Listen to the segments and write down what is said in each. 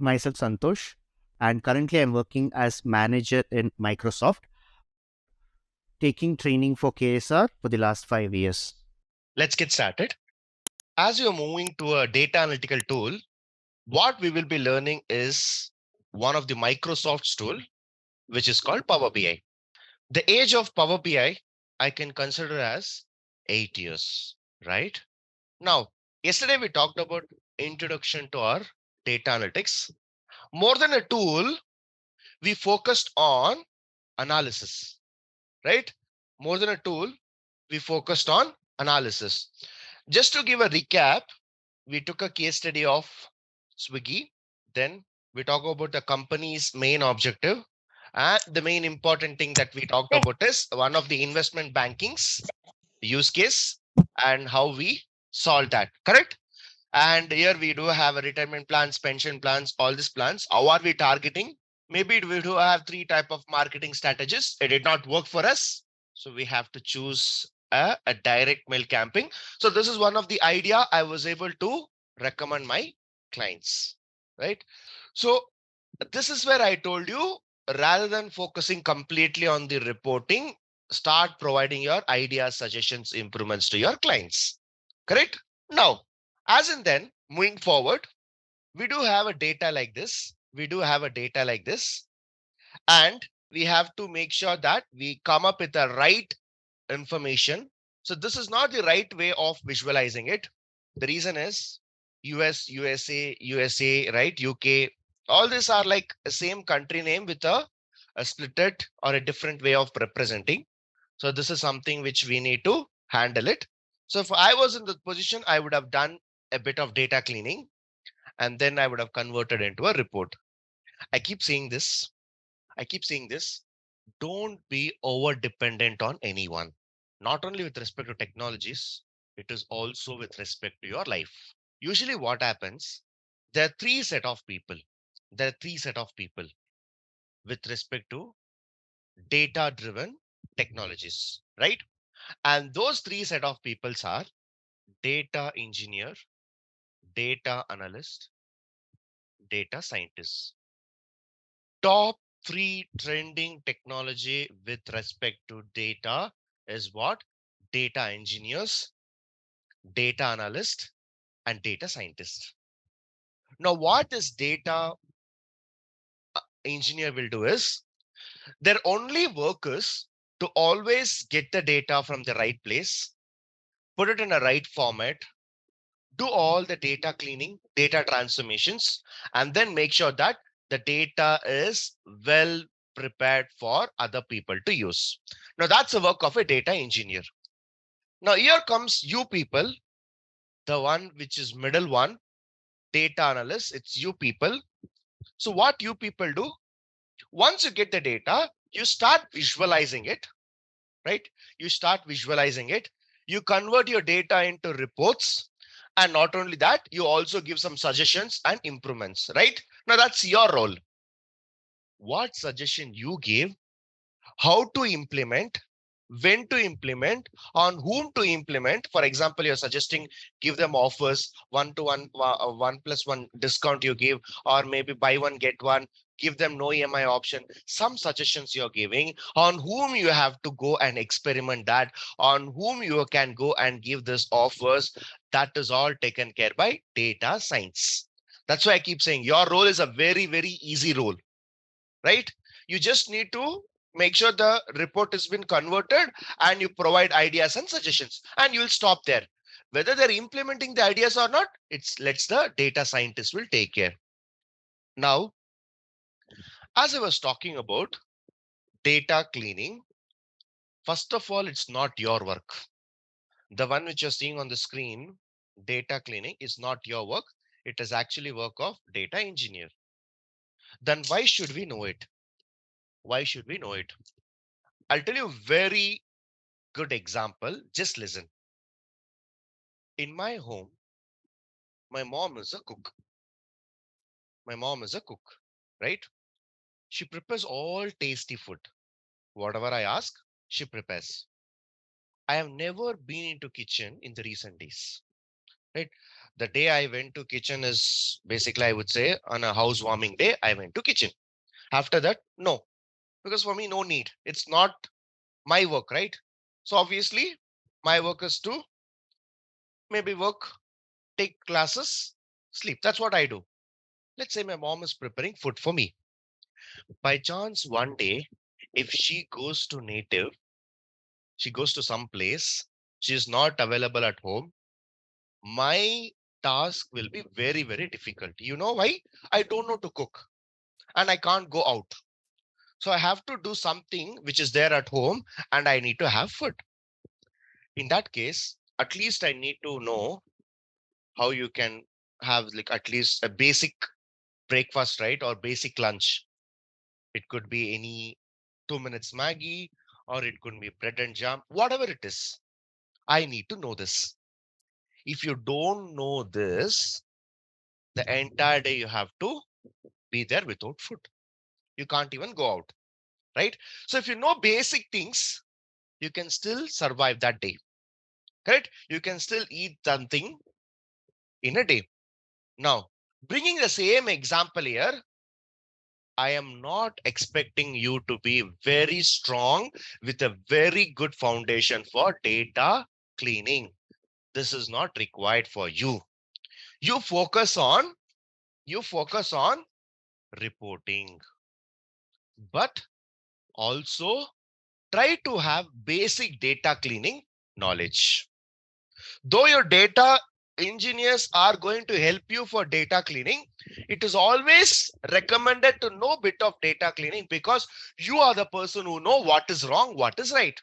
myself Santosh, and currently I'm working as manager in Microsoft, taking training for KSR for the last 5 years. Let's get started. As you're moving to a data analytical tool, what we will be learning is one of the Microsoft's tool, which is called Power BI. The age of Power BI, I can consider as 8 years, right? Now, yesterday we talked about introduction to our data analytics. More than a tool, we focused on analysis, right? More than a tool, we focused on analysis. Just to give a recap, we took a case study of Swiggy. Then we talk about the company's main objective. And the main important thing that we talked about is one of the investment banking's use case and how we solve that. Correct? And here we do have a retirement plans, pension plans, all these plans. How are we targeting? Maybe we do have three type of marketing strategies. It did not work for us. So we have to choose a direct mail campaign. So this is one of the idea I was able to recommend my clients, right? So this is where I told you, rather than focusing completely on the reporting, start providing your ideas, suggestions, improvements to your clients. Correct? Now, as in then, moving forward, we do have a data like this. We do have a data like this, and we have to make sure that we come up with the right information. So this is not the right way of visualizing it. The reason is US, USA, right? UK, all these are like the same country name with a splitted or a different way of representing. So this is something which we need to handle it. So if I was in the position, I would have done a bit of data cleaning and then I would have converted into a report. I keep saying this. I keep saying this. Don't be over dependent on anyone, not only with respect to technologies, it is also with respect to your life. Usually what happens, there are three set of people. There are three set of people with respect to data driven technologies, right? And those three set of peoples are data engineer, data analyst, data scientist. Top three trending technology with respect to data is what? Data engineers, data analyst, and data scientist. Now, what this data engineer will do is their only work is to always get the data from the right place, put it in a right format, do all the data cleaning, data transformations, and then make sure that the data is well prepared for other people to use. Now that's the work of a data engineer. Now here comes you people, the one which is middle one, data analyst, it's you people. So what you people do, once you get the data, you start visualizing it, right? You start visualizing it. You convert your data into reports. And not only that, you also give some suggestions and improvements, right? Now that's your role. What suggestion you give, how to implement, when to implement, on whom to implement. For example, you're suggesting give them offers, 1 to 1, 1+1 discount you give, or maybe buy one, get one, give them no EMI option. Some suggestions you're giving on whom you have to go and experiment that, on whom you can go and give this offers. That is all taken care by data science. That's why I keep saying your role is a very, very easy role, right? You just need to make sure the report has been converted and you provide ideas and suggestions and you'll stop there. Whether they're implementing the ideas or not, it's let's the data scientist will take care. Now, as I was talking about data cleaning, first of all, it's not your work. The one which you're seeing on the screen, data cleaning, is not your work. It is actually work of data engineer. Then why should we know it? Why should we know it? I'll tell you a very good example. Just listen. In my home, my mom is a cook. My mom is a cook, right? She prepares all tasty food. Whatever I ask, she prepares. I have never been into kitchen in the recent days. right? The day I went to kitchen is basically, I would say, on a housewarming day, I went to kitchen. After that, no, because for me, no need. It's not my work, right? So obviously, my work is to maybe work, take classes, sleep. That's what I do. Let's say my mom is preparing food for me. By chance, one day, if she goes to native, she goes to some place, she is not available at home, my task will be very, very difficult. You know why? I don't know to cook and I can't go out. So I have to do something which is there at home and I need to have food. In that case, at least I need to know how you can have like at least a basic breakfast, right? Or basic lunch. It could be any 2 minutes Maggie, or it could be bread and jam, whatever it is. I need to know this. If you don't know this, the entire day you have to be there without food. You can't even go out, right? So if you know basic things, you can still survive that day, correct? You can still eat something in a day. Now, bringing the same example here, I am not expecting you to be very strong with a very good foundation for data cleaning. This is not required for you. You focus on you focus on reporting, but also try to have basic data cleaning knowledge. Though your data engineers are going to help you for data cleaning, it is always recommended to know a bit of data cleaning because you are the person who know what is wrong, what is right.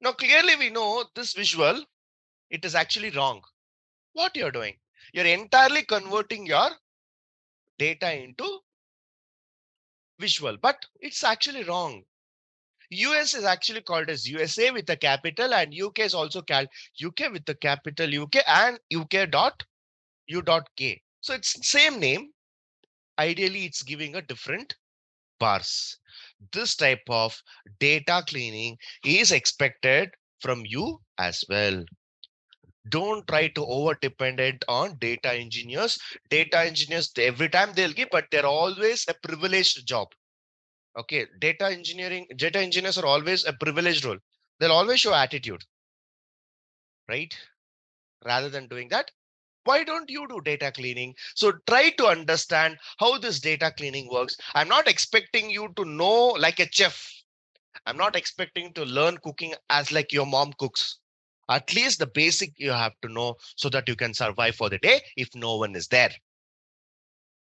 Now, clearly we know this visual, it is actually wrong. What you're doing? You're entirely converting your data into visual, but it's actually wrong. US is actually called as USA with a capital, and UK is also called UK with the capital UK and UK dot U dot K. So it's same name. Ideally, it's giving a different bars. This type of data cleaning is expected from you as well. Don't try to over dependent on data engineers. Data engineers, every time they'll give, but they're always a privileged job. Okay, data engineers are always a privileged role. They'll always show attitude, right? Rather than doing that, why don't you do data cleaning? So try to understand how this data cleaning works. I'm not expecting you to know like a chef. I'm not expecting to learn cooking as like your mom cooks. At least the basic you have to know so that you can survive for the day if no one is there.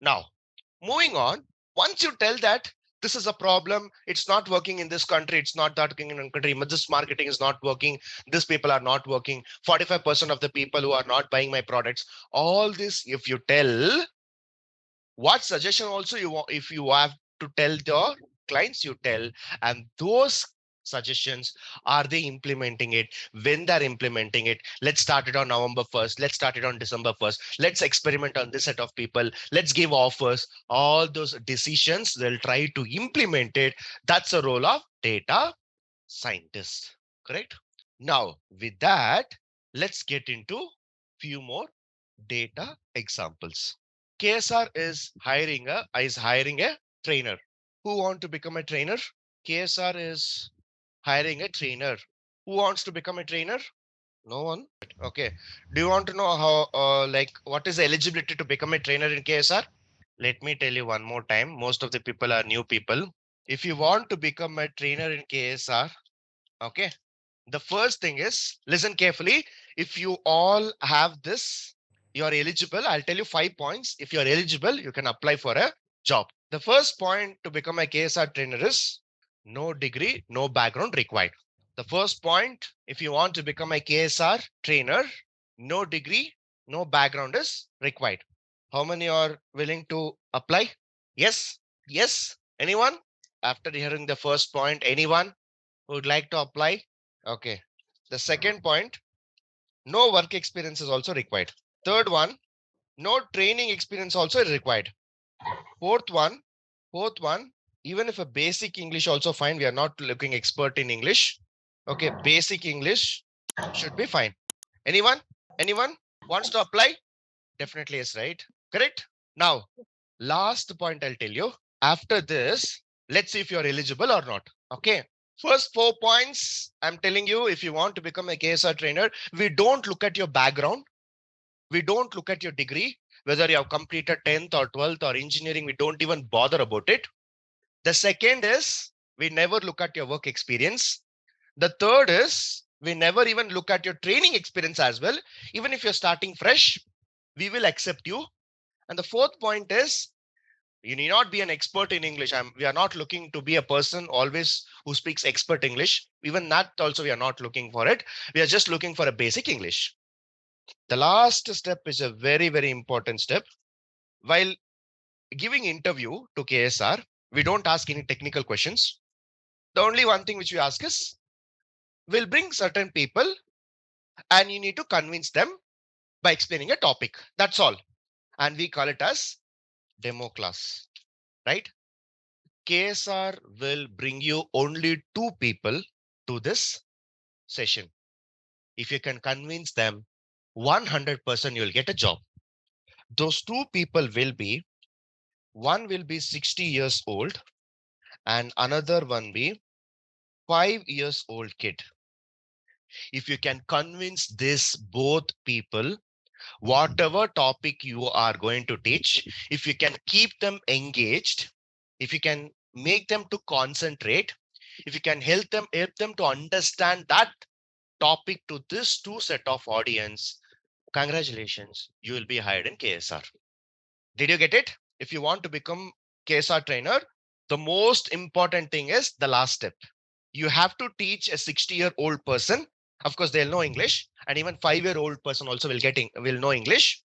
Now, moving on, once you tell that this is a problem, it's not working in this country, it's not that working in a country, but this marketing is not working, these people are not working, 45% of the people who are not buying my products, all this, if you tell, what suggestion also you want, if you have to tell the clients, you tell, and those suggestions, are they implementing it? When they're implementing it, let's start it on November 1st, let's start it on December 1st, let's experiment on this set of people, let's give offers, all those decisions, they'll try to implement it. That's a role of data scientist, correct? Now with that, let's get into few more data examples. KSR is hiring a trainer. Who want to become a trainer? KSR is hiring a trainer. Who wants to become a trainer? No one. Okay. Do you want to know how like what is the eligibility to become a trainer in KSR? Let me tell you one more time. Most of the people are new people. If you want to become a trainer in KSR, okay, the first thing is listen carefully. If you all have this, you are eligible. I'll tell you 5 points. If you're eligible, you can apply for a job. The first point to become a KSR trainer is no degree, no background required. The first point, if you want to become a KSR trainer, no degree, no background is required. How many are willing to apply? Yes, yes. Anyone? After hearing the first point, anyone who would like to apply? Okay. The second point, no work experience is also required. Third one, no training experience also is required. Fourth one, fourth one, even if a basic English also fine, we are not looking expert in English. Okay, basic English should be fine. Anyone? Anyone? Wants to apply? Definitely yes, right? Correct? Now, last point I'll tell you. After this, let's see if you're eligible or not. Okay. First 4 points, I'm telling you, if you want to become a KSR trainer, we don't look at your background. We don't look at your degree, whether you have completed 10th or 12th or engineering, we don't even bother about it. The second is we never look at your work experience. The third is we never even look at your training experience as well. Even if you're starting fresh, we will accept you. And the fourth point is you need not be an expert in English. We are not looking to be a person always who speaks expert English. Even that also we are not looking for it. We are just looking for a basic English. The last step is a very, very important step. While giving interview to KSR, we don't ask any technical questions. The only one thing which we ask is, we'll bring certain people and you need to convince them by explaining a topic. That's all. And we call it as demo class, right? KSR will bring you only 2 people to this session. If you can convince them, 100% you'll get a job. Those 2 people will be, one will be 60 years old and another one be 5 years old kid. If you can convince this both people, whatever topic you are going to teach, if you can keep them engaged, if you can make them to concentrate, if you can help them to understand that topic to this two set of audience, congratulations, you will be hired in KSR. Did you get it? If you want to become KSR trainer, the most important thing is the last step. You have to teach a 60-year-old person. Of course, they'll know English, and even 5-year-old person also will know English.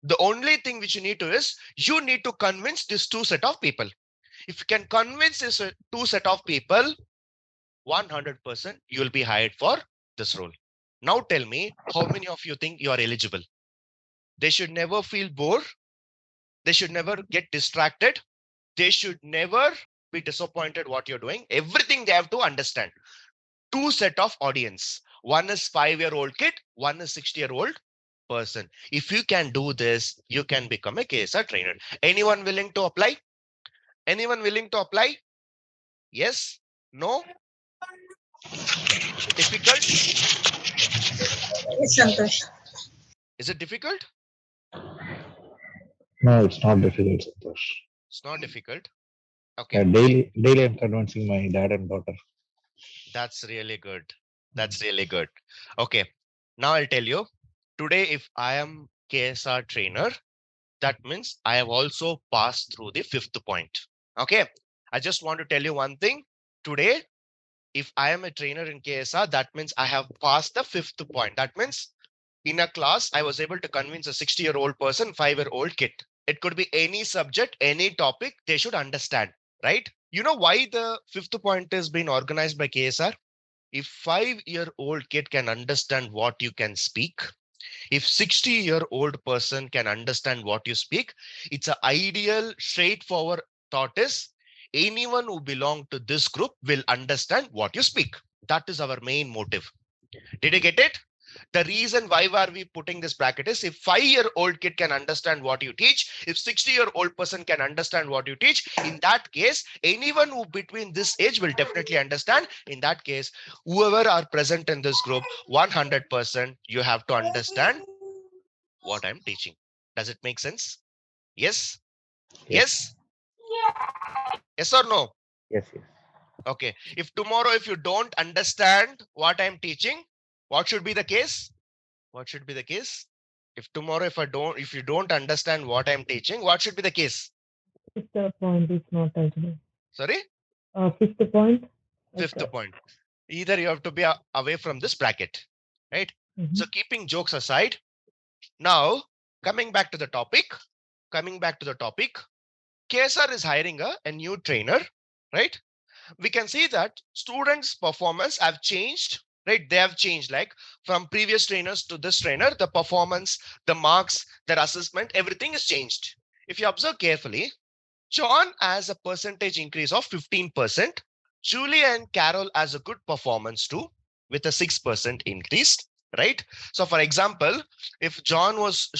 The only thing which you need to is you need to convince this two set of people. If you can convince this two set of people, 100% you will be hired for this role. Now tell me, how many of you think you are eligible? They should never feel bored. They should never get distracted. They should never be disappointed what you're doing. Everything they have to understand. Two set of audience. One is 5-year-old kid, one is 60-year-old person. If you can do this, you can become a KSR trainer. Anyone willing to apply? Anyone willing to apply? Yes? No? Difficult? Yes, Santosh. Is it difficult? No, it's not difficult, Santosh. It's not difficult. Yeah, Okay. daily I'm convincing my dad and daughter. That's really good. That's really good. Okay. Now I'll tell you, today, if I am KSR trainer, that means I have also passed through the fifth point. Okay. I just want to tell you one thing. Today, if I am a trainer in KSR, that means I have passed the fifth point. That means in a class, I was able to convince a 60-year-old person, 5-year-old kid. It could be any subject, any topic, they should understand, right? You know why the fifth point is being organized by KSR? If 5-year-old kid can understand what you can speak, if 60-year-old person can understand what you speak, it's an ideal, straightforward thought is anyone who belong to this group will understand what you speak. That is our main motive. Did you get it? The reason why are we putting this bracket is if 5-year-old kid can understand what you teach, if 60-year-old person can understand what you teach, in that case, anyone who between this age will definitely understand. In that case, whoever are present in this group, 100% you have to understand what I'm teaching. Does it make sense? Yes? Yes, Yes? Yes or no? yes, yes. Okay. If tomorrow, if you don't understand what I'm teaching, what should be the case? What should be the case? If tomorrow, if you don't understand what I'm teaching, what should be the case? Fifth point is not eligible. Sorry? Fifth point, like, Fifth point. Either you have to be away from this bracket, right? mhm. So keeping jokes aside, now coming back to the topic, KSR is hiring a new trainer, right? We can see that students' performance have changed, right? They have changed, like from previous trainers to this trainer, the performance, the marks, their assessment, everything is changed. If you observe carefully, John has a percentage increase of 15%. Julie and Carol has a good performance too, with a 6% increase. right? So for example, if John was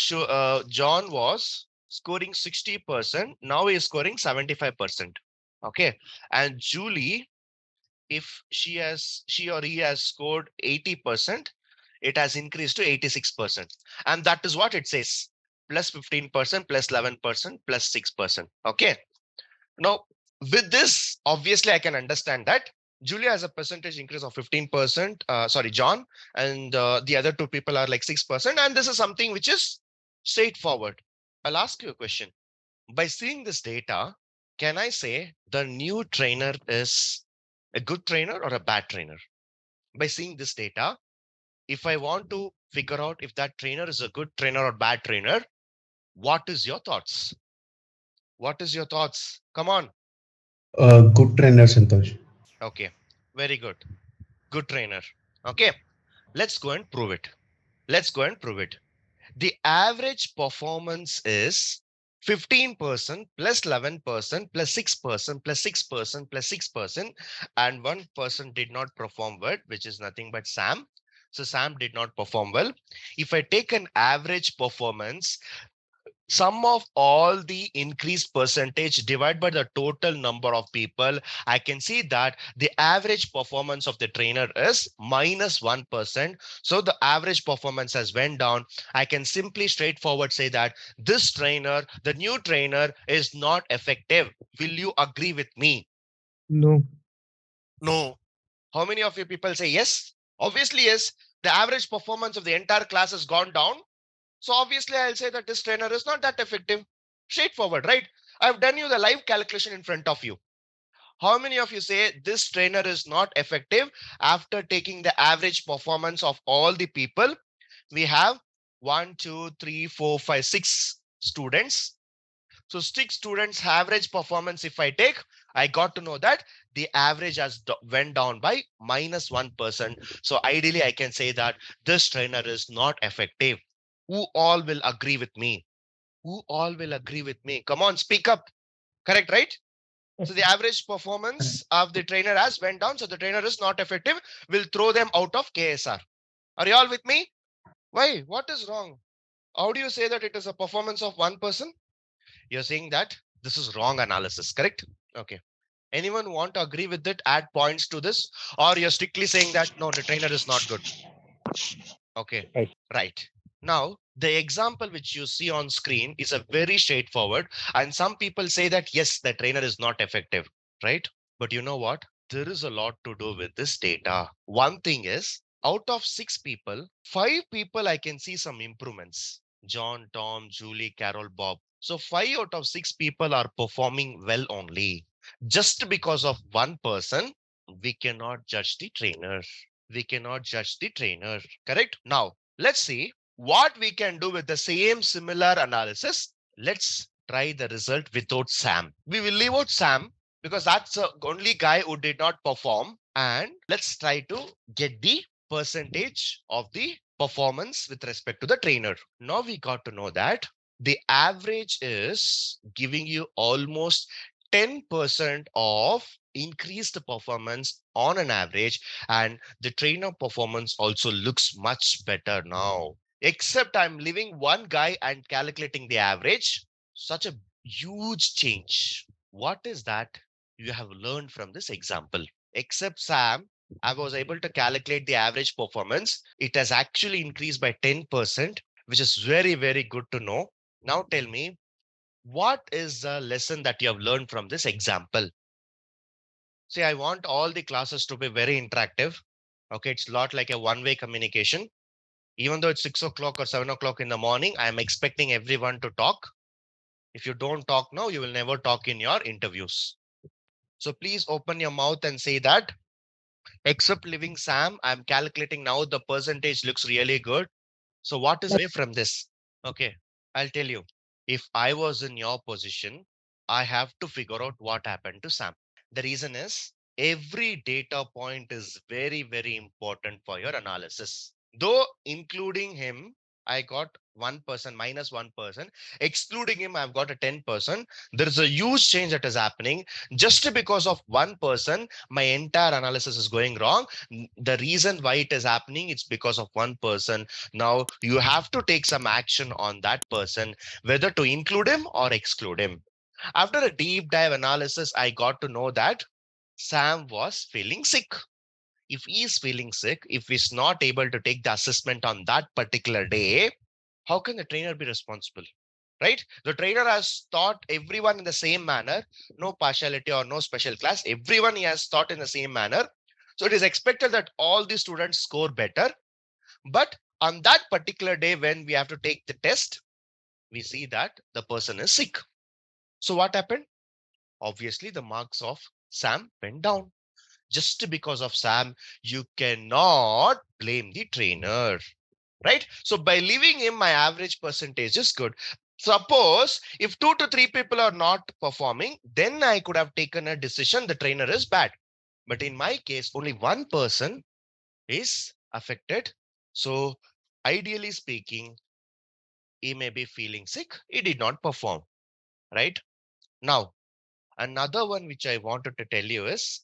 scoring 60%, now he is scoring 75%. Okay. And Julie, if she or he has scored 80%, it has increased to 86%. And that is what it says. Plus 15%, plus 11%, plus 6%. Okay. Now, with this, obviously, I can understand that Julia has a percentage increase of 15%. Sorry, John, and the other two people are like 6%. And this is something which is straightforward. I'll ask you a question. By seeing this data, can I say the new trainer is a good trainer or a bad trainer? By seeing this data, if I want to figure out if that trainer is a good trainer or bad trainer, what is your thoughts? What is your thoughts? Come on. Good trainer, Santosh. Okay, very good. Good trainer. Okay, let's go and prove it. Let's go and prove it. The average performance is 15% plus 11% plus 6% plus 6% plus 6%, and 1% did not perform well, which is nothing but Sam. So Sam did not perform well. If I take an average performance, sum of all the increased percentage divided by the total number of people, I can see that the average performance of the trainer is minus 1%. So the average performance has went down. I can simply straightforward say that this trainer, the new trainer, is not effective. Will you agree with me? No. No. How many of you people say yes? Obviously, yes. The average performance of the entire class has gone down. So obviously I'll say that this trainer is not that effective. Straightforward, right? I've done you the live calculation in front of you. How many of you say this trainer is not effective after taking the average performance of all the people? We have 1, 2, 3, 4, 5, 6 students. So 6 students average performance, if I take, I got to know that the average has went down by minus 1%. So ideally, I can say that this trainer is not effective. Who all will agree with me? Who all will agree with me? Come on, speak up. Correct, right? Yes. So the average performance of the trainer has went down. So the trainer is not effective. We'll throw them out of KSR. Are you all with me? Why? What is wrong? How do you say that it is a performance of one person? You're saying that this is wrong analysis, correct? Okay. Anyone want to agree with it, add points to this? Or you're strictly saying that, no, the trainer is not good. Okay, Right. right. Now, the example which you see on screen is a very straightforward. And some people say that, yes, the trainer is not effective, right? But you know what? There is a lot to do with this data. One thing is, out of 6 people, 5 people I can see some improvements. John, Tom, Julie, Carol, Bob. So 5 out of 6 people are performing well only. Just because of one person, we cannot judge the trainer. We cannot judge the trainer. Correct? Now, let's see what we can do with the same similar analysis. Let's try the result without Sam. We will leave out Sam because that's the only guy who did not perform. And let's try to get the percentage of the performance with respect to the trainer. Now we got to know that the average is giving you almost 10% of increased performance on an average, and the trainer performance also looks much better now. Except I'm leaving one guy and calculating the average. Such a huge change. What is that you have learned from this example? Except Sam, I was able to calculate the average performance. It has actually increased by 10%, which is very, very good to know. Now tell me, what is the lesson that you have learned from this example? See, I want all the classes to be very interactive. Okay, it's not like a one-way communication. Even though it's 6 o'clock or 7 o'clock in the morning, I am expecting everyone to talk. If you don't talk now, you will never talk in your interviews. So please open your mouth and say that, except living Sam, I'm calculating now the percentage looks really good. So what is away from this? Okay, I'll tell you. If I was in your position, I have to figure out what happened to Sam. The reason is every data point is very, very important for your analysis. Though including him, I got 1%, minus 1%. Excluding him, I've got a 10%. There is a huge change that is happening. Just because of 1%, my entire analysis is going wrong. The reason why it is happening, it's because of 1%. Now you have to take some action on that person, whether to include him or exclude him. After a deep dive analysis, I got to know that Sam was feeling sick. If he is feeling sick, if he's not able to take the assessment on that particular day, how can the trainer be responsible? Right? The trainer has taught everyone in the same manner, no partiality or no special class. Everyone he has taught in the same manner. So it is expected that all the students score better. But on that particular day, when we have to take the test, we see that the person is sick. So what happened? Obviously, the marks of Sam went down. Just because of Sam, you cannot blame the trainer, right? So by leaving him, my average percentage is good. Suppose if 2 to 3 people are not performing, then I could have taken a decision the trainer is bad. But in my case, only one person is affected. So ideally speaking, he may be feeling sick. He did not perform, right? Now, another one which I wanted to tell you is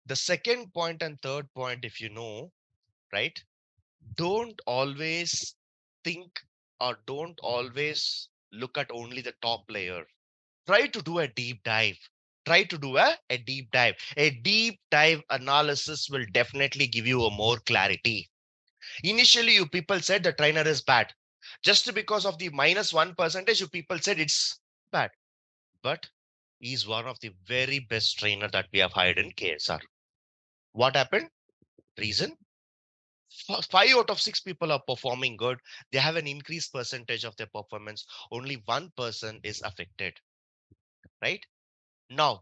the second point and third point, if you know, right? Don't always think or don't always look at only the top layer. Try to do a deep dive. Try to do a deep dive. A deep dive analysis will definitely give you a more clarity. Initially, you people said the trainer is bad. Just because of the minus 1%, you people said it's bad. But he's one of the very best trainer that we have hired in KSR. What happened? Reason? 5 out of 6 people are performing good. They have an increased percentage of their performance. Only one person is affected, right? Now,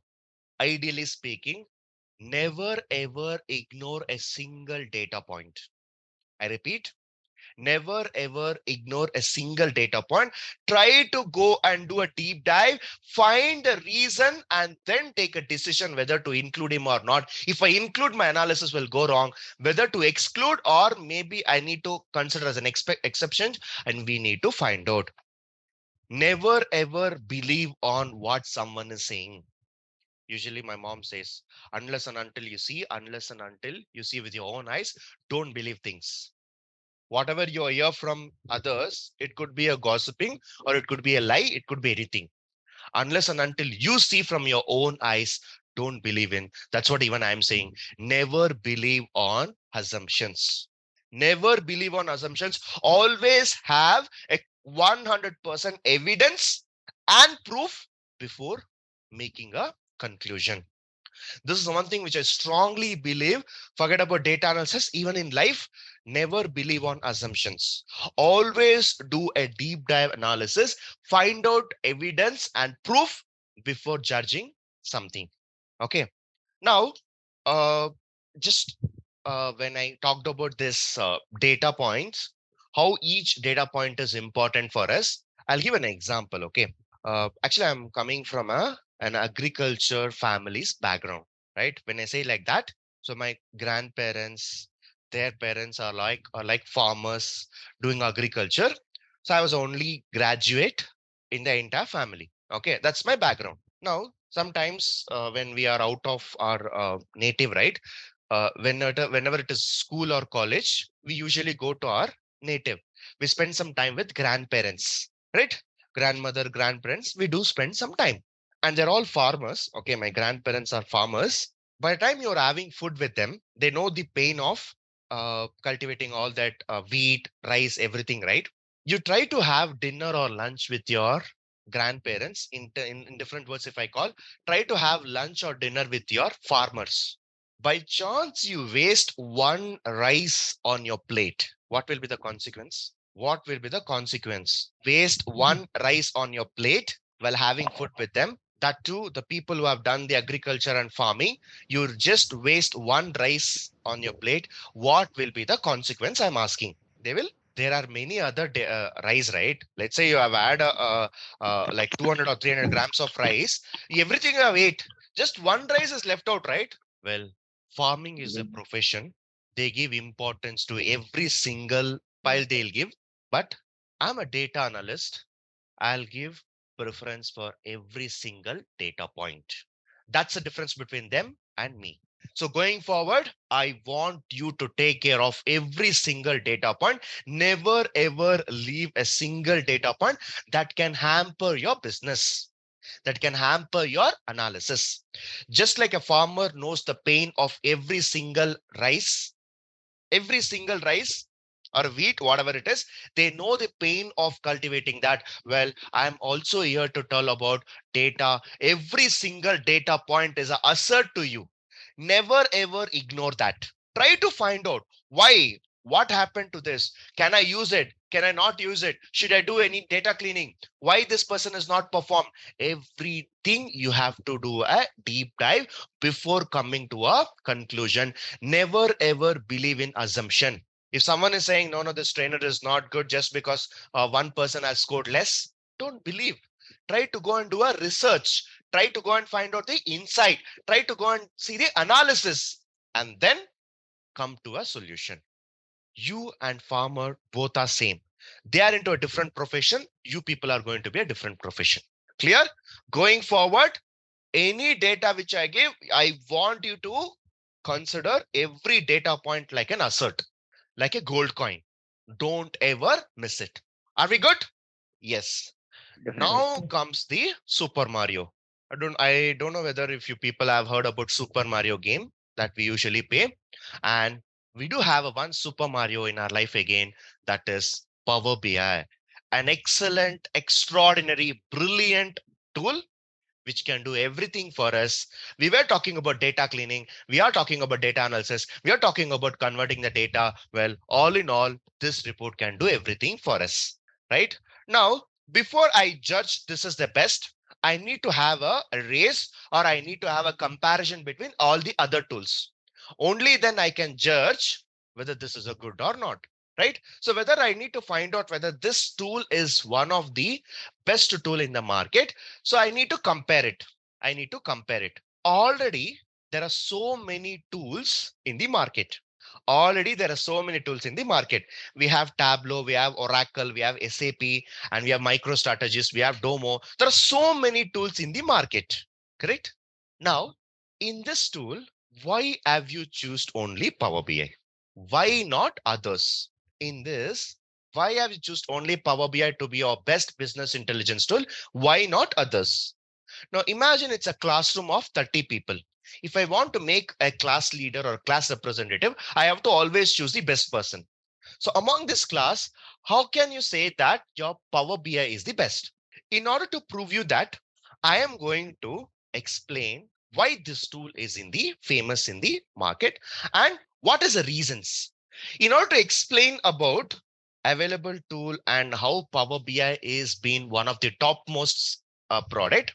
ideally speaking, never ever ignore a single data point. I repeat, never ever ignore a single data point. Try to go and do a deep dive, find the reason, and then take a decision whether to include him or not. If I include, my analysis will go wrong. Whether to exclude, or maybe I need to consider as an exception, and we need to find out. Never ever believe on what someone is saying. Usually my mom says, unless and until you see with your own eyes, don't believe things. Whatever you hear from others, it could be a gossiping or it could be a lie, it could be anything. Unless and until you see from your own eyes, don't believe in. That's what even I'm saying. Never believe on assumptions. Never believe on assumptions. Always have a 100% evidence and proof before making a conclusion. This is one thing which I strongly believe. Forget about data analysis. Even in life, never believe on assumptions. Always do a deep dive analysis. Find out evidence and proof before judging something. Okay. Now, uh, just when I talked about this data points, how each data point is important for us, I'll give an example. Okay. Actually, I'm coming from an agriculture family's background, right? When I say like that, so my grandparents, their parents are like farmers doing agriculture. So I was only graduate in the entire family. Okay, that's my background. Now, sometimes when we are out of our native, right? Whenever it is school or college, we usually go to our native. We spend some time with grandparents, right? Grandmother, grandparents, we do spend some time. And they're all farmers. Okay, my grandparents are farmers. By the time you're having food with them, they know the pain of cultivating all that wheat, rice, everything, right? You try to have dinner or lunch with your grandparents. In different words, if I call, try to have lunch or dinner with your farmers. By chance, you waste one rice on your plate. What will be the consequence? What will be the consequence? Waste one rice on your plate while having food with them. That too, the people who have done the agriculture and farming, you just waste one rice on your plate. What will be the consequence? I'm asking. They will. There are many other rice, right? Let's say you have had like 200 or 300 grams of rice. Everything you have ate. Just one rice is left out, right? Well, farming is a profession. They give importance to every single pile they'll give, but I'm a data analyst. I'll give preference for every single data point. That's the difference between them and me. So going forward, I want you to take care of every single data point. Never ever leave a single data point that can hamper your business, that can hamper your analysis. Just like a farmer knows the pain of every single rice or wheat, whatever it is, they know the pain of cultivating that. Well, I'm also here to tell about data. Every single data point is an asset to you. Never ever ignore that. Try to find out why. What happened to this? Can I use it? Can I not use it? Should I do any data cleaning? Why this person is not performed? Everything you have to do a deep dive before coming to a conclusion. Never ever believe in assumption. If someone is saying, no, no, this trainer is not good just because one person has scored less, don't believe. Try to go and do a research. Try to go and find out the insight. Try to go and see the analysis and then come to a solution. You and farmer both are same. They are into a different profession. You people are going to be a different profession. Clear? Going forward, any data which I give, I want you to consider every data point like an asset, like a gold coin. Don't ever miss it. Are we good? Yes. Definitely. Now comes the Super Mario. I don't know whether if you people have heard about Super Mario game that we usually play. And we do have a one Super Mario in our life again, that is Power BI. An excellent, extraordinary, brilliant tool which can do everything for us. We were talking about data cleaning. We are talking about data analysis. We are talking about converting the data. Well, all in all, this report can do everything for us, right? Now, before I judge this is the best, I need to have a race, or I need to have a comparison between all the other tools. Only then I can judge whether this is a good or not, right? So whether I need to find out whether this tool is one of the best tool in the market, so I need to compare it. I need to compare it. Already, there are so many tools in the market. Already, there are so many tools in the market. We have Tableau, we have Oracle, we have SAP, and we have MicroStrategist, we have Domo. There are so many tools in the market, correct? Now, in this tool, why have you choose only Power BI? Why not others? In this, why have you choose only Power BI to be your best business intelligence tool? Why not others? Now imagine it's a classroom of 30 people. If I want to make a class leader or class representative, I have to always choose the best person. So among this class, how can you say that your Power BI is the best? In order to prove you that, I am going to explain why this tool is in the famous in the market and what is the reasons. In order to explain about available tool and how Power BI is being one of the topmost product,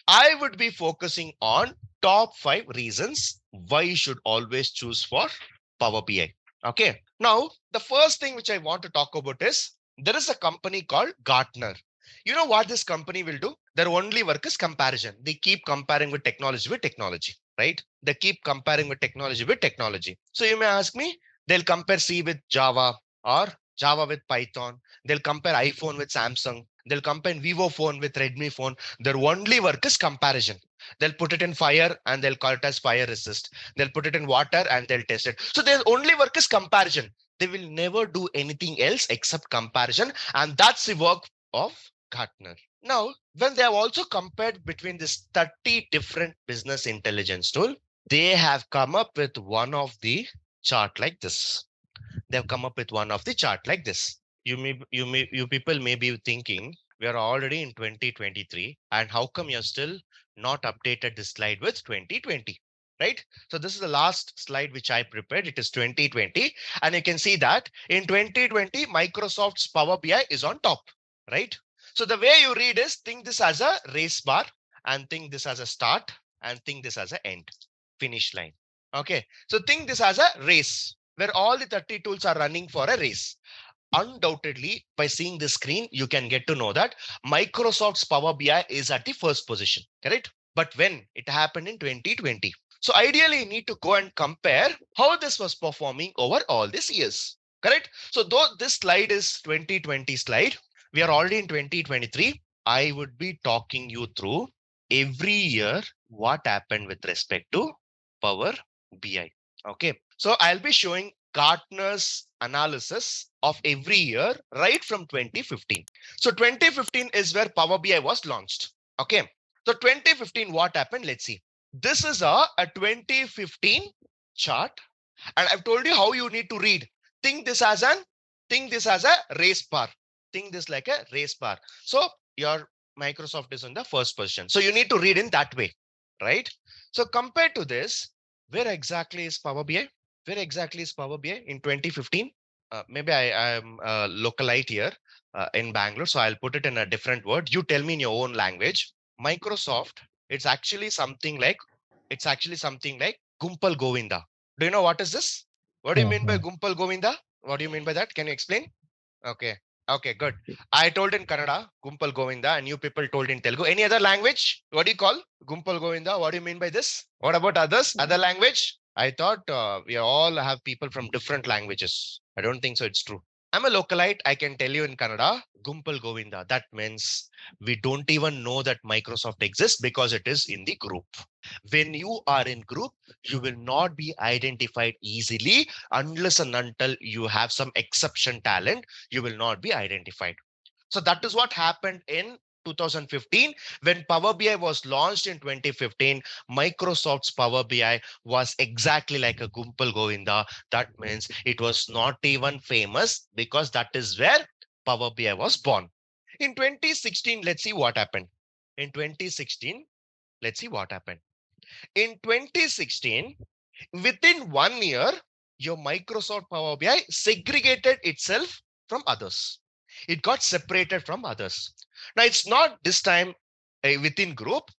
I would be focusing on top 5 reasons why you should always choose for Power BI. Okay. Now, the first thing which I want to talk about is there is a company called Gartner. You know what this company will do? Their only work is comparison. They keep comparing with technology, right? They keep comparing with technology. So you may ask me, they'll compare C with Java or Java with Python. They'll compare iPhone with Samsung. They'll compare Vivo phone with Redmi phone. Their only work is comparison. They'll put it in fire and they'll call it as fire resist. They'll put it in water and they'll test it. So their only work is comparison. They will never do anything else except comparison. And that's the work of Gartner. Now, when they have also compared between this 30 different business intelligence tool, they have come up with one of the chart like this. They've come up with one of the chart like this. You people may be thinking we are already in 2023 and how come you're still not updated this slide with 2020, right? So this is the last slide which I prepared. It is 2020 and you can see that in 2020 Microsoft's Power BI is on top, right? So the way you read is think this as a race bar and think this as a start and think this as an end, finish line. Okay, so think this as a race where all the 30 tools are running for a race. Undoubtedly, by seeing the screen, you can get to know that Microsoft's Power BI is at the first position, correct? But when it happened in 2020. So ideally, you need to go and compare how this was performing over all these years. Correct? So though this slide is 2020 slide, we are already in 2023. I would be talking you through every year what happened with respect to Power BI. Okay. So I'll be showing Gartner's analysis of every year right from 2015. So 2015 is where Power BI was launched. Okay. So 2015, what happened? Let's see. This is a 2015 chart. And I've told you how you need to read. Think this as a race bar. Think this like a race bar. So your Microsoft is in the first position. So you need to read in that way, right? So compared to this, where exactly is Power BI? Where exactly is Power BI in 2015? Maybe I am a localite here in Bangalore, so I'll put it in a different word. You tell me in your own language. Microsoft, it's actually something like Gumpal Govinda. Do you know what is this? What do you mean by Gumpal Govinda? What do you mean by that? Can you explain? Okay. Okay, good. I told in Kannada, Gumpal Govinda, and you people told in Telugu. Any other language? What do you call Gumpal Govinda? What do you mean by this? What about others? Other language? I thought we all have people from different languages. I don't think so. It's true. I'm a localite. I can tell you in Kannada, Gumpal Govinda. That means we don't even know that Microsoft exists because it is in the group. When you are in group, you will not be identified easily unless and until you have some exception talent, you will not be identified. So that is what happened in 2015 when Power BI was launched in 2015. Microsoft's Power BI was exactly like a Gumpal Govinda. That means it was not even famous because that is where Power BI was born. In 2016, let's see what happened. In 2016, let's see what happened. In 2016, within 1 year, your Microsoft Power BI segregated itself from others. It got separated from others. Now, it's not this time within group,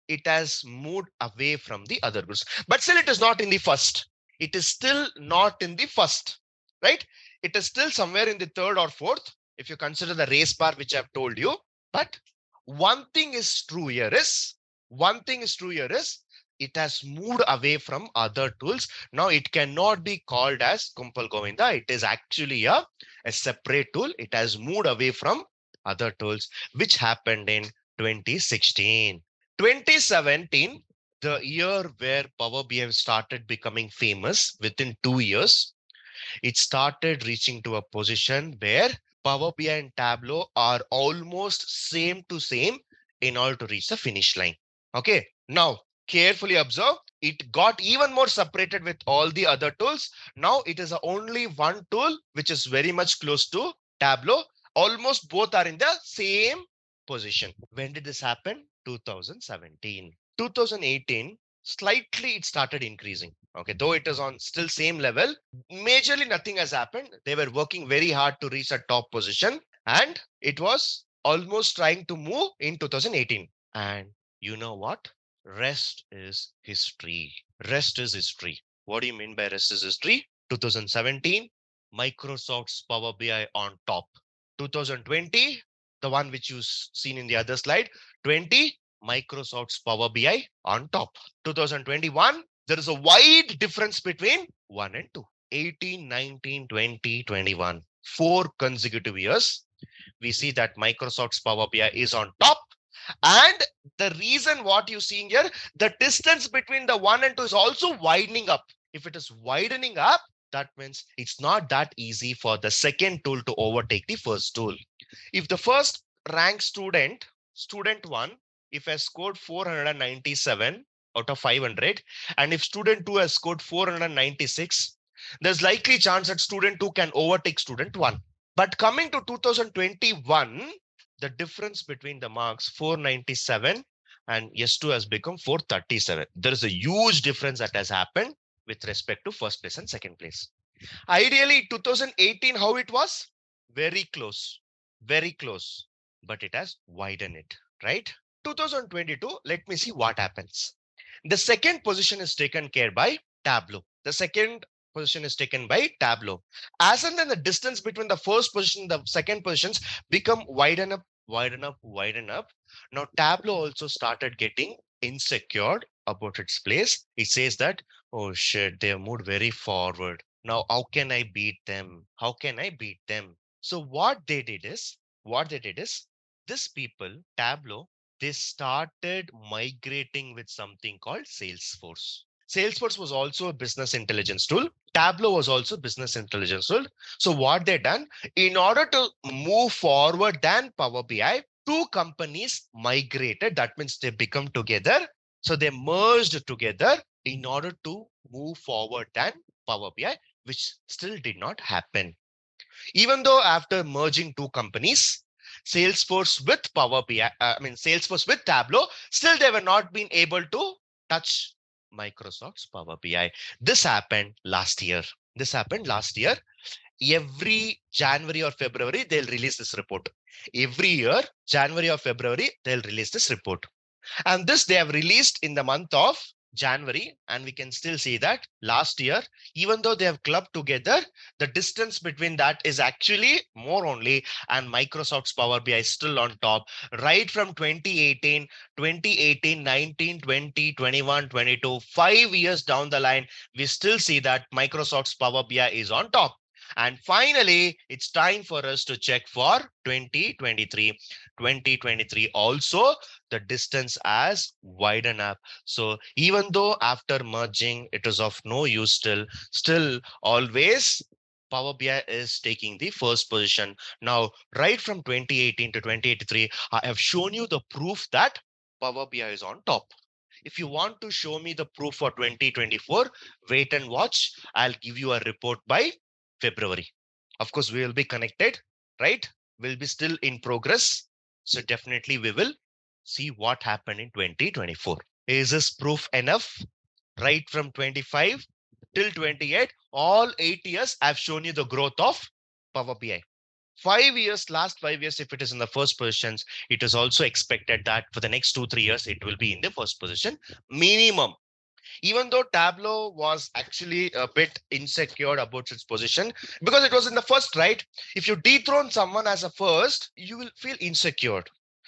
it has moved away from the other groups, but still it is not in the first. It is still not in the first, right? It is still somewhere in the third or fourth, if you consider the race bar, which I've told you. But one thing is true here is, one thing is true here is, it has moved away from other tools. Now it cannot be called as Kumpal Govinda. It is actually a separate tool. It has moved away from other tools, which happened in 2016. 2017, the year where Power BI started becoming famous within 2 years, it started reaching to a position where Power BI and Tableau are almost same to same in order to reach the finish line. Okay, now carefully observe, it got even more separated with all the other tools. Now it is only one tool which is very much close to Tableau. Almost both are in the same position. When did this happen? 2017. 2018, slightly it started increasing. Okay, though it is on still same level, majorly nothing has happened. They were working very hard to reach a top position, and it was almost trying to move in 2018. And you know what? Rest is history. Rest is history. What do you mean by rest is history? 2017, Microsoft's Power BI on top. 2020, the one which you've seen in the other slide, 20, Microsoft's Power BI on top. 2021, there is a wide difference between 1 and 2. 18, 19, 20, 21. 4 consecutive years, we see that Microsoft's Power BI is on top. And the reason what you're seeing here, the distance between the 1 and 2 is also widening up. If it is widening up, that means it's not that easy for the second tool to overtake the first tool. If the first rank student 1, if has scored 497 out of 500, and if student 2 has scored 496, there's likely chance that student 2 can overtake student 1. But coming to 2021, the difference between the marks 497 and S2 has become 437. There is a huge difference that has happened with respect to first place and second place. Ideally, 2018, how it was? Very close, but it has widened it, right? 2022, let me see what happens. The second position is taken care by Tableau. The second position is taken by Tableau. As and then the distance between the first position and the second positions become widen up. Now Tableau also started getting insecure about its place. It says that, oh shit, they have moved very forward. Now, how can I beat them? How can I beat them? So what they did is, this people, Tableau, they started migrating with something called Salesforce. Salesforce was also a business intelligence tool. Tableau was also business intelligence tool. So what they done, in order to move forward than Power BI, two companies migrated. That means they become together. So they merged together in order to move forward than Power BI, which still did not happen. Even though after merging two companies, Salesforce with Power BI, Salesforce with Tableau, still they were not being able to touch Microsoft's Power BI. This happened last year. Every January or February, they'll release this report. Every year, January or February, they'll release this report. And this they have released in the month of January. And we can still see that last year, even though they have clubbed together, the distance between that is actually more only. And Microsoft's Power BI is still on top. Right from 2018, 19, 20, 21, 22, 5 years down the line, we still see that Microsoft's Power BI is on top. And finally, it's time for us to check for 2023. 2023 also, the distance has widened up. So even though after merging, it is of no use still always Power BI is taking the first position. Now, right from 2018 to 2083, I have shown you the proof that Power BI is on top. If you want to show me the proof for 2024, wait and watch. I'll give you a report by February. Of course, we will be connected, right? We'll be still in progress. So definitely we will see what happened in 2024. Is this proof enough? Right from 25 till 28, all 8 years, I've shown you the growth of Power BI. 5 years, last 5 years, if it is in the first positions, it is also expected that for the next 2-3 years, it will be in the first position minimum. Even though Tableau was actually a bit insecure about its position because it was in the first, right? If you dethrone someone as a first, you will feel insecure.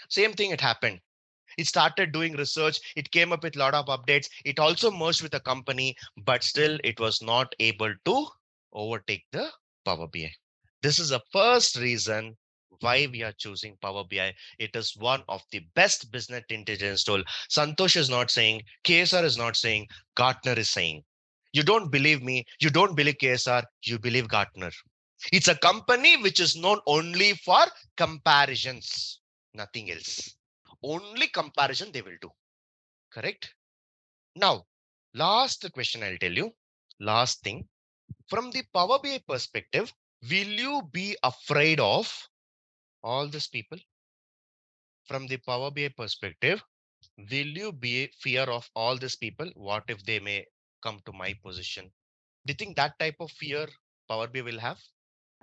Same thing, it happened. It started doing research. It came up with a lot of updates. It also merged with a company, but still it was not able to overtake the Power BI. This is the first reason why we are choosing Power BI. It is one of the best business intelligence tool. Santosh is not saying, KSR is not saying, Gartner is saying. You don't believe me, you don't believe KSR, you believe Gartner. It's a company which is known only for comparisons, nothing else. Only comparison they will do. Correct? Now, last question I'll tell you. Last thing. From the Power BI perspective, will you be afraid of all these people? From the Power BI perspective, will you be fear of all these people? What if they may come to my position? Do you think that type of fear Power BI will have?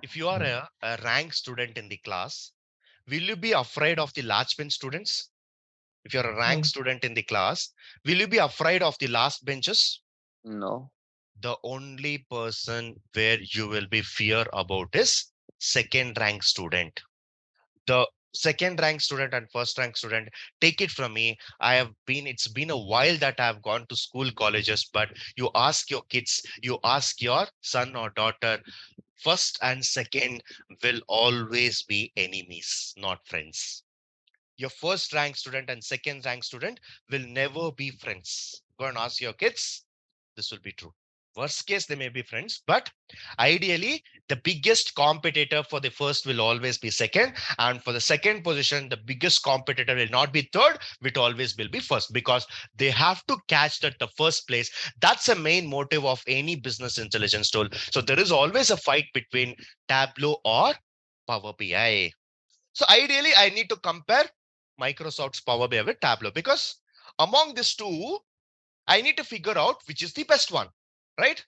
If you are a rank student in the class, will you be afraid of the large bench students? If you're a rank No. student in the class, will you be afraid of the last benches? No. The only person where you will be fear about is second rank student. The second rank student and first rank student, take it from me, it's been a while that I've gone to school colleges, but you ask your kids, you ask your son or daughter, first and second will always be enemies, not friends. Your first rank student and second rank student will never be friends. Go and ask your kids, this will be true. Worst case, they may be friends, but ideally, the biggest competitor for the first will always be second. And for the second position, the biggest competitor will not be third, it always will be first because they have to catch that the first place. That's the main motive of any business intelligence tool. So there is always a fight between Tableau or Power BI. So ideally, I need to compare Microsoft's Power BI with Tableau because among these two, I need to figure out which is the best one, right?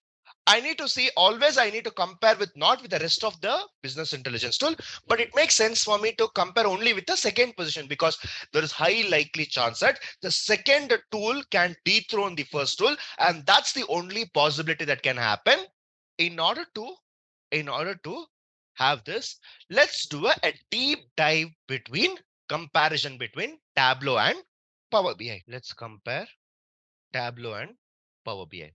I need to see always I need to compare with not with the rest of the business intelligence tool, but it makes sense for me to compare only with the second position because there is high likely chance that the second tool can dethrone the first tool. And that's the only possibility that can happen. In order to have this, let's do a deep dive between comparison between Tableau and Power BI. Let's compare Tableau and Power BI.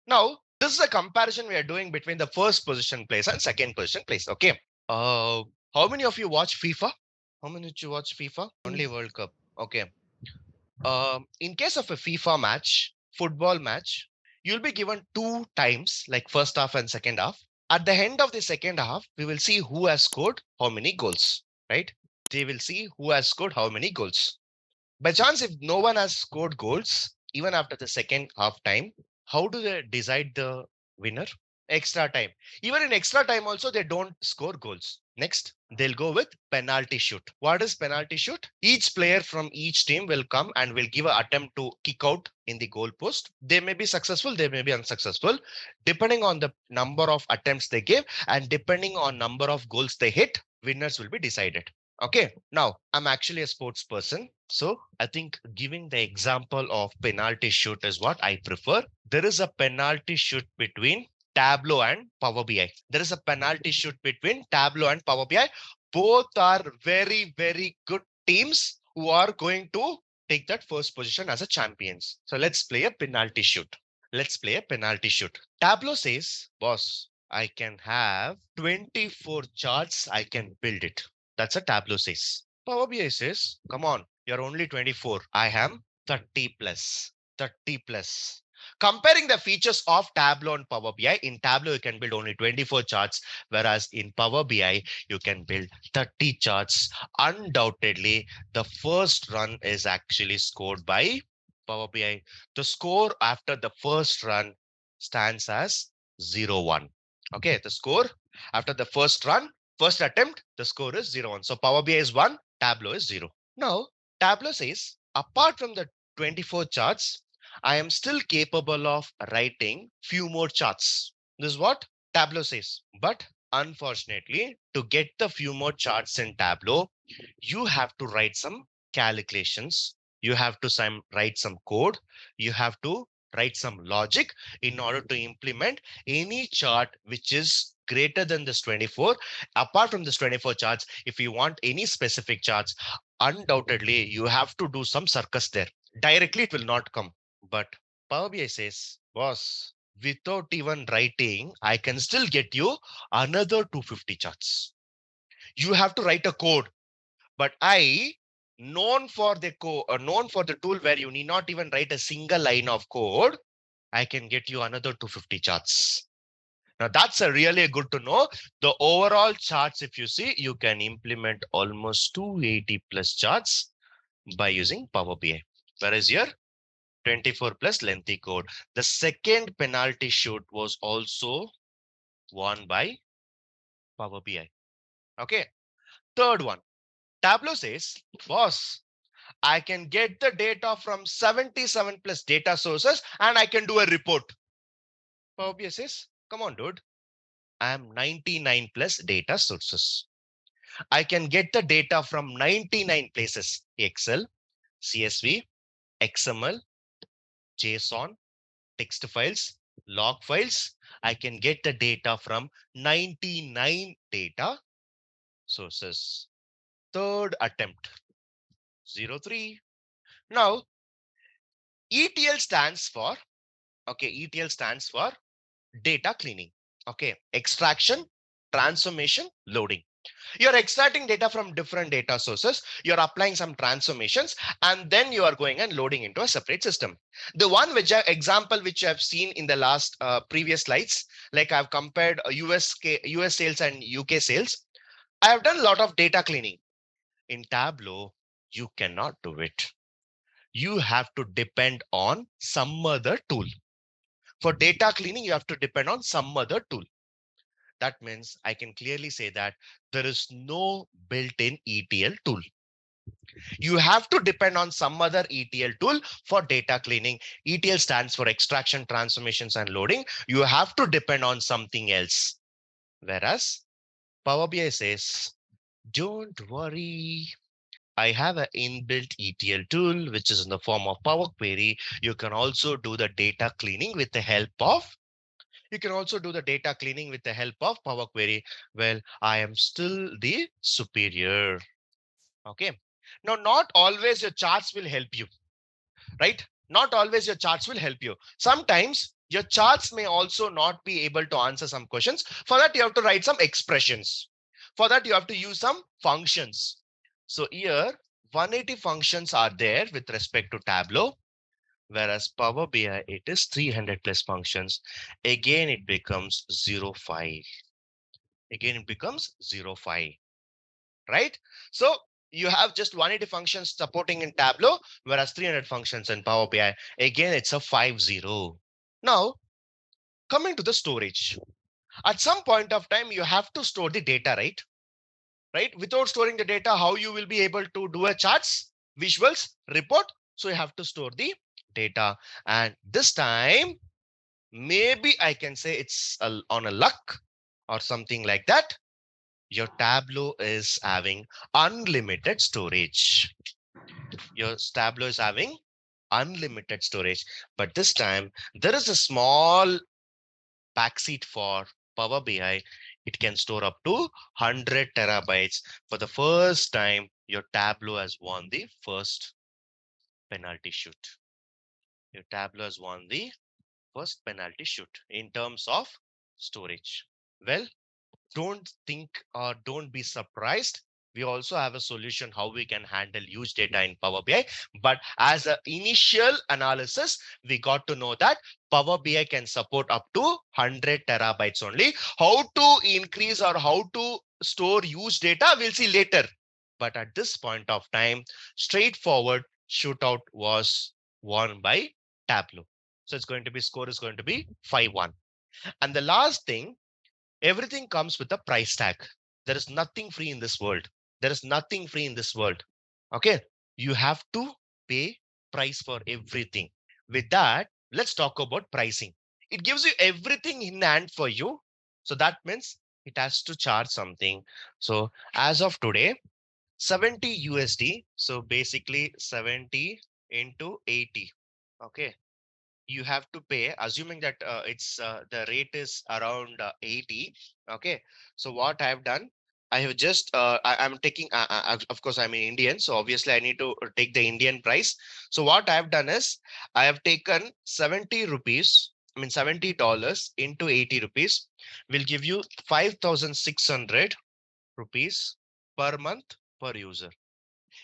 Now, This is a comparison we are doing between the first position place and second position place. Okay. How many of you watch FIFA? How many of you watch FIFA? Only World Cup. Okay. In case of a FIFA match, football match, you'll be given 2 times, like first half and second half. At the end of the second half, we will see who has scored how many goals, right? They will see who has scored how many goals. By chance, if no one has scored goals, even after the second half time, how do they decide the winner? Extra time. Even in extra time also, they don't score goals. Next, they'll go with penalty shoot. What is penalty shoot? Each player from each team will come and will give an attempt to kick out in the goal post. They may be successful, they may be unsuccessful, depending on the number of attempts they give and depending on number of goals they hit, winners will be decided. Okay, now I'm actually a sports person. So I think giving the example of penalty shoot is what I prefer. There is a penalty shoot between Tableau and Power BI. There is a penalty shoot between Tableau and Power BI. Both are very, very good teams who are going to take that first position as a champions. So let's play a penalty shoot. Let's play a penalty shoot. Tableau says, boss, I can have 24 charts. I can build it. That's a Tableau says. Power BI says, come on, you're only 24. I am 30 plus. 30 plus. Comparing the features of Tableau and Power BI, in Tableau, you can build only 24 charts, whereas in Power BI, you can build 30 charts. Undoubtedly, the first run is actually scored by Power BI. The score after the first run stands as 0-1. Okay, the score after the first run, first attempt, the score is 0-1. So Power BI is 1, Tableau is 0. Now, Tableau says, apart from the 24 charts, I am still capable of writing few more charts. This is what Tableau says. But unfortunately, to get the few more charts in Tableau, you have to write some calculations. You have to write some code. You have to write some logic in order to implement any chart which is greater than this 24. Apart from this 24 charts, if you want any specific charts, undoubtedly you have to do some circus there. Directly it will not come. But Power BI says, boss, without even writing, I can still get you another 250 charts. You have to write a code, but known for the tool where you need not even write a single line of code, I can get you another 250 charts. Now that's really good to know. The overall charts, if you see, you can implement almost 280 plus charts by using Power BI. Whereas here, 24 plus lengthy code. The second penalty shoot was also won by Power BI. Okay. Third one, Tableau says, boss, I can get the data from 77 plus data sources and I can do a report. Power BI says, come on, dude. I am 99 plus data sources. I can get the data from 99 places: Excel, CSV, XML, JSON, text files, log files. I can get the data from 99 data sources. Third attempt, 03. Now, ETL stands for, ETL stands for data cleaning. Okay, extraction, transformation, loading. You're extracting data from different data sources. You're applying some transformations, and then you are going and loading into a separate system. The one example which I've seen in the last previous slides, like I've compared US sales and UK sales. I have done a lot of data cleaning. In Tableau, you cannot do it. You have to depend on some other tool. For data cleaning, you have to depend on some other tool. That means I can clearly say that there is no built-in ETL tool. You have to depend on some other ETL tool for data cleaning. ETL stands for extraction, transformations, and loading. You have to depend on something else. Whereas Power BI says, don't worry. I have an inbuilt ETL tool, which is in the form of Power Query. You can also do the data cleaning with the help of Power Query. Well, I am still the superior. Okay. Now, not always your charts will help you, right? Not always your charts will help you. Sometimes Your charts may also not be able to answer some questions. For that, you have to write some expressions. For that, you have to use some functions. So here, 180 functions are there with respect to Tableau, whereas Power BI, it is 300 plus functions. Again, it becomes 0.5. Again, it becomes 0.5, right? So you have just 180 functions supporting in Tableau, whereas 300 functions in Power BI. Again, it's a 5.0. Now, coming to the storage. At some point of time, you have to store the data, right? Without storing the data, how you will be able to do a charts, visuals, report? So you have to store the data. And this time, maybe I can say it's on a luck or something like that. Your Tableau is having unlimited storage. Your Tableau is having unlimited storage. But this time, there is a small backseat for Power BI. It can store up to 100 terabytes. For the first time, your Tableau has won the first penalty shoot. Your Tableau has won the first penalty shoot in terms of storage. Well, don't think or don't be surprised. We also have a solution how we can handle huge data in Power BI. But as an initial analysis, we got to know that Power BI can support up to 100 terabytes only. How to increase or how to store huge data, we'll see later. But at this point of time, straightforward shootout was won by Tableau. So it's going to be score is going to be 5-1. And the last thing, everything comes with a price tag. There is nothing free in this world. There is nothing free in this world. Okay. You have to pay price for everything. With that, let's talk about pricing. It gives you everything in hand for you. So that means it has to charge something. So as of today, 70 USD. So basically 70 into 80. Okay, you have to pay, assuming that it's the rate is around 80. Okay, so what I've done, I have just I'm taking of course I'm an Indian, so obviously I need to take the Indian price. So what I've done is I have taken 70 rupees, I mean $70 into 80 rupees will give you 5,600 rupees per month per user.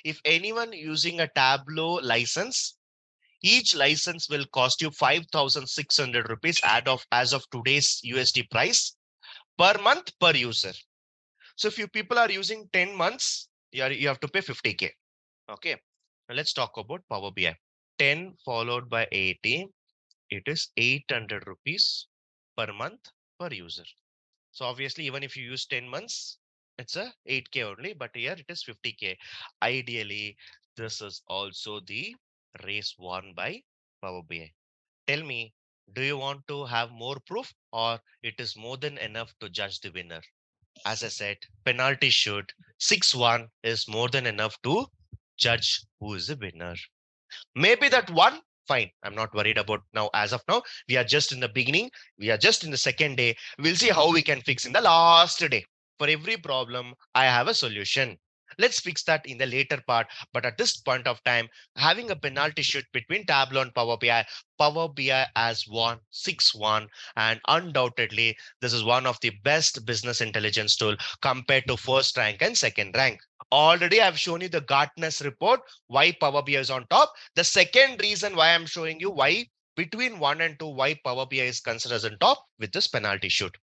If anyone using a Tableau license, each license will cost you 5,600 rupees as of today's USD price per month per user. So if you people are using 10 months, you have to pay 50K. Okay. Now let's talk about Power BI. 10 followed by 80. It is 800 rupees per month per user. So obviously, even if you use 10 months, it's a 8K only, but here it is 50K. Ideally, this is also the race won by Power BI. Tell me, do you want to have more proof or it is more than enough to judge the winner? As I said, penalty shoot 6-1 is more than enough to judge who is the winner. Maybe that one, fine. I'm not worried about now. As of now, we are just in the beginning. We are just in the second day. We'll see how we can fix in the last day. For every problem, I have a solution. Let's fix that in the later part. But at this point of time, having a penalty shoot between Tableau and Power BI has won 6-1. And undoubtedly, this is one of the best business intelligence tool compared to first rank and second rank. Already I've shown you the Gartner's report, why Power BI is on top. The second reason why I'm showing you why between 1 and 2, why Power BI is considered as on top with this penalty shoot.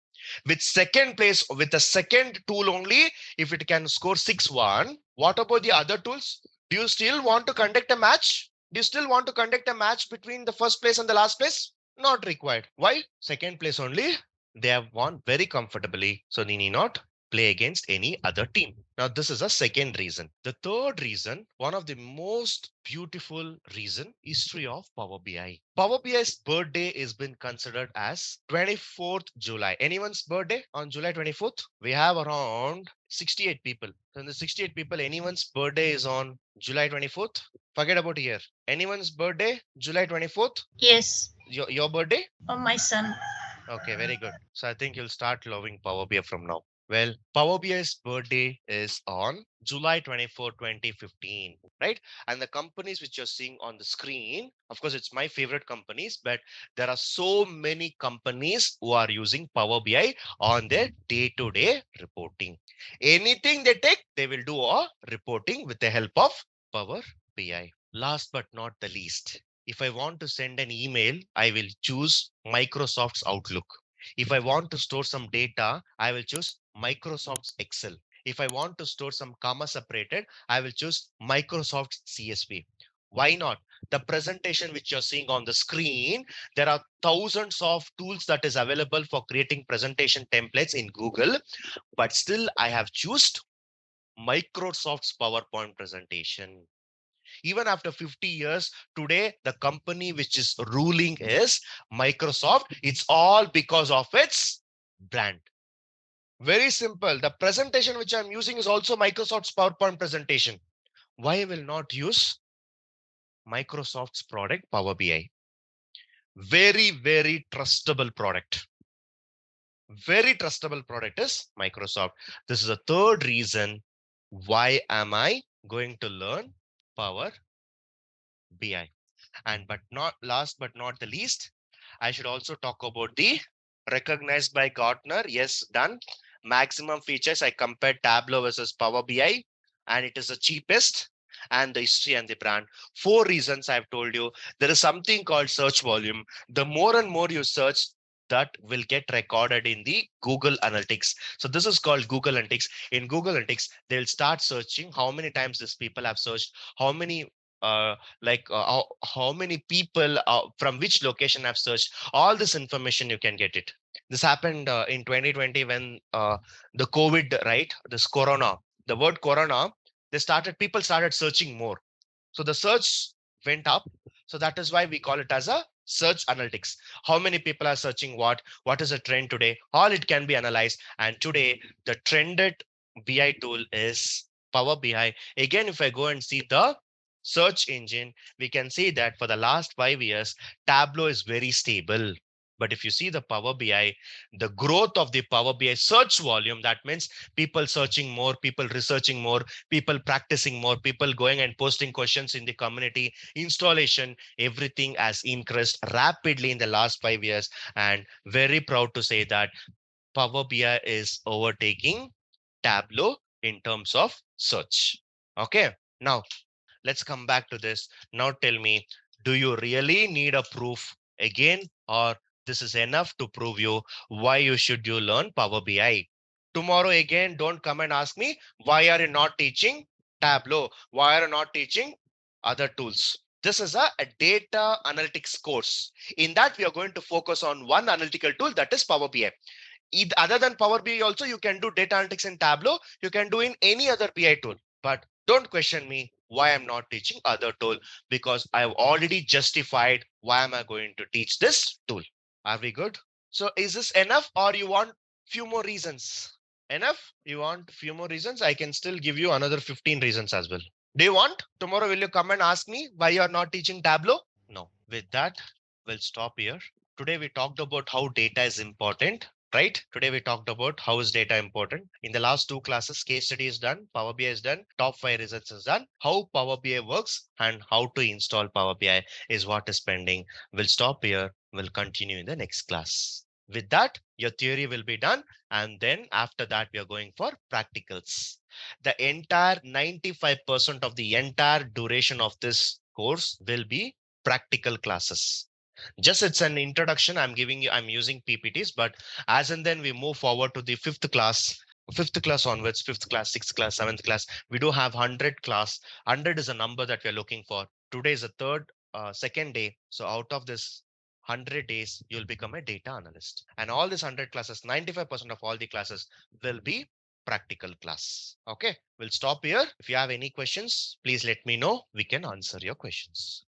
With second place, with the second tool only, if it can score 6-1, what about the other tools? Do you still want to conduct a match? Do you still want to conduct a match between the first place and the last place? Not required. Why? Second place only. They have won very comfortably. So they need not play against any other team. Now, this is a second reason. The third reason, one of the most beautiful reason, history of Power BI. Power BI's birthday is been considered as 24th July. Anyone's birthday on July 24th? We have around 68 people. So in the 68 people, anyone's birthday is on July 24th? Forget about here. Anyone's birthday, July 24th? Yes. Your birthday? Oh, my son. Okay, very good. So I think you'll start loving Power BI from now. Well, Power BI's birthday is on July 24, 2015, right? And the companies which you're seeing on the screen, of course, it's my favorite companies, but there are so many companies who are using Power BI on their day-to-day reporting. Anything they take, they will do a reporting with the help of Power BI. Last but not the least, if I want to send an email, I will choose Microsoft's Outlook. If I want to store some data, I will choose Microsoft's Excel. If I want to store some comma separated, I will choose Microsoft's CSV. Why not? The presentation which you're seeing on the screen, there are thousands of tools that is available for creating presentation templates in Google, but still I have chosen Microsoft's PowerPoint presentation. Even after 50 years, today, the company which is ruling is Microsoft. It's all because of its brand. Very simple. The presentation which I'm using is also Microsoft's PowerPoint presentation. Why I will not use Microsoft's product, Power BI? Very, very trustable product. Very trustable product is Microsoft. This is the third reason why am I going to learn Power BI. And last but not the least, I should also talk about the recognized by Gartner. Yes, done. Maximum features. I compared Tableau versus Power BI, and it is the cheapest, and the history and the brand. 4 reasons I've told you. There is something called search volume. The more and more you search, that will get recorded in the Google Analytics. So this is called Google Analytics. In Google Analytics, they'll start searching how many times these people have searched, how many how many people from which location have searched. All this information you can get it. This happened in 2020 when the COVID, right? This corona, the word corona, people started searching more. So the search went up. So that is why we call it as a search analytics. How many people are searching what is a trend today? All it can be analyzed. And today the trended BI tool is Power BI. Again, if I go and see the search engine, we can see that for the last 5 years, Tableau is very stable. But if you see the Power BI, the growth of the Power BI search volume, that means people searching more, people researching more, people practicing more, people going and posting questions in the community, installation, everything has increased rapidly in the last 5 years. And very proud to say that Power BI is overtaking Tableau in terms of search. Okay, now let's come back to this. Now tell me, do you really need a proof again, or this is enough to prove you why you learn Power BI? Tomorrow again, don't come and ask me, why are you not teaching Tableau? Why are you not teaching other tools? This is a data analytics course. In that, we are going to focus on one analytical tool, that is Power BI. Other than Power BI also, you can do data analytics in Tableau. You can do in any other BI tool. But don't question me why I'm not teaching other tool, because I've already justified why am I going to teach this tool. Are we good? So is this enough, or you want few more reasons? Enough? You want few more reasons? I can still give you another 15 reasons as well. Do you want? Tomorrow, will you come and ask me why you're not teaching Tableau? No. With that, we'll stop here. Today, we talked about how data is important, right? Today, we talked about how is data important. In the last 2 classes, case study is done, Power BI is done, top 5 results is done, how Power BI works and how to install Power BI is what is pending. We'll stop here. We'll continue in the next class. With that, your theory will be done. And then after that, we are going for practicals. The entire 95% of the entire duration of this course will be practical classes. Just it's an introduction I'm giving you. I'm using PPTs, but as and then we move forward to the fifth class onwards, fifth class, sixth class, seventh class, we do have 100 class. 100 is a number that we're looking for. Today is the second day. So out of this 100 days, you'll become a data analyst. And all these 100 classes, 95% of all the classes will be practical class. Okay, we'll stop here. If you have any questions, please let me know. We can answer your questions.